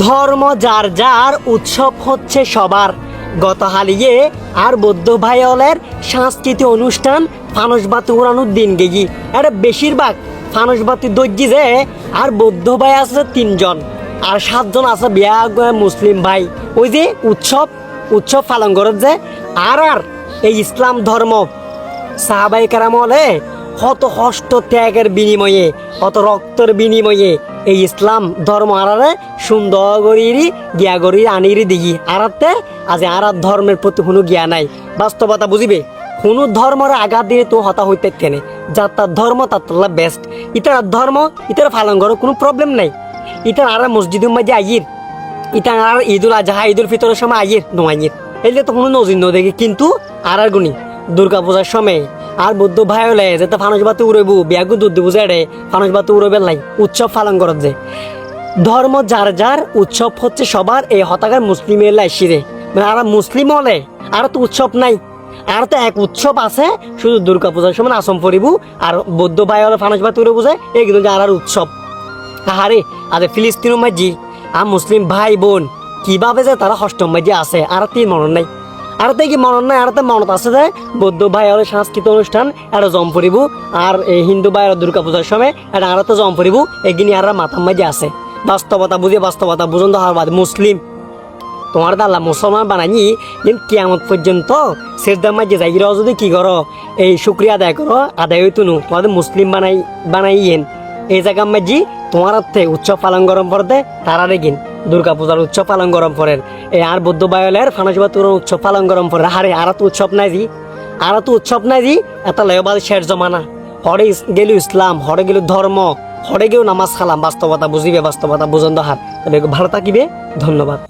ধর্ম যার যার, উৎসব হচ্ছে সবার। গত হালিয়ে আর বৌদ্ধ ভাইলের সাংস্কৃতিক অনুষ্ঠান ফানুসবাতি উড়ানোর দিন গেছি। এটা বেশিরভাগ ফানুসবাতি দর্জি যে আর বৌদ্ধ ভাই আছে 3 জন, আর 7 জন আছে বিয়া মুসলিম ভাই। ওই যে উৎসব উৎসব পালন করে যে আর এই ইসলাম ধর্ম সাহাবাই কেরাম হলে কত কষ্ট ত্যাগের বিনিময়ে, কত রক্তের বিনিময়ে এই ইসলাম ধর্ম আরারে সুন্দর করি গিয়া করি আনিরি দিঘি আরাতে আজ আর ধর্মের প্রতি কোনো জ্ঞা নাই। বাস্তবতা বুঝিবে কোনো ধর্মের আঘাত দিয়ে তো হতা হইতে কেনে, যার তার ধর্ম তার বেস্ট। ইতার ধর্ম ইতার পালন করো কোনো প্রবলেম নাই। ইতার আর মসজিদের মাঝে আইর, ইতার আর ঈদুল আজহা ঈদুল ফিতরের সময় আইর নোয়াইর, এলে তো কোনো নজির দেখি। কিন্তু আর গুনি দুর্গা পূজার সময় আর বৌদ্ধ ভাই হলে যেতে ফানুস বাতি উড়াইবো বিয়াগু দুধ দিব যে ফানুস বাতি উড়াইবেন নাই, উৎসব পালন করত যে। ধর্ম যার যার, উৎসব হচ্ছে সবার। এই হতাকার মুসলিম এলে আসিরে মানে আর মুসলিম হলে আর তো উৎসব নাই, আর তো এক উৎসব আছে শুধু দুর্গা পূজার সময় আসম পড়িব। আর বৌদ্ধ ভাই হলে ফানুস বাতি উড়ে বুঝে এগুলো আর উৎসব। আরে আরে ফিলিস্তিন মাঝি আর মুসলিম ভাই বোন কিভাবে যে তারা অষ্টম মাঝি আছে আর তিন মরণ নাই। আর তাই কি মনত নাই? আর তো মনত আছে যে বৌদ্ধ ভাই হলে সাংস্কৃতিক অনুষ্ঠান এটা জম পড়িব, আর এই হিন্দু ভাই দুর্গা পূজার সময় এটা আর তো জম পড়িব। এগিনি আর মাথার মাঝে আছে। বাস্তবতা বুঝিয়ে বাস্তবতা বুঝন হওয়ার বাদ মুসলিম তোমার দাল্লা মুসলমান বানাই কিন্তু কিয়ামত পর্যন্ত শেষদার মাঝে যাই যদি কি করো এই শুক্রিয়া আদায় করো, আদায় হইতো নো তোমাদের মুসলিম বানাইয়েন এই জায়গা মাঝি তোমার উৎসব পালন গরম পড়তে তারা দেখিন দুর্গা পূজার উৎসব পালন গরম পড়েন। এই আর বৌদ্ধ বায়লের ফানুসবাতি উৎসব পালন গরম পড়ে। আরে আর তো উৎসব নাই জি, আর তো উৎসব নাই জি। এটা লেবাদ শের জমানা হরে গেল ইসলাম, হরে গেল ধর্ম, হরে গেও নামাজ খালাম। বাস্তবতা বুঝিবে, বাস্তবতা বুঝন দহার। তবে ভালো থাকিবে। ধন্যবাদ।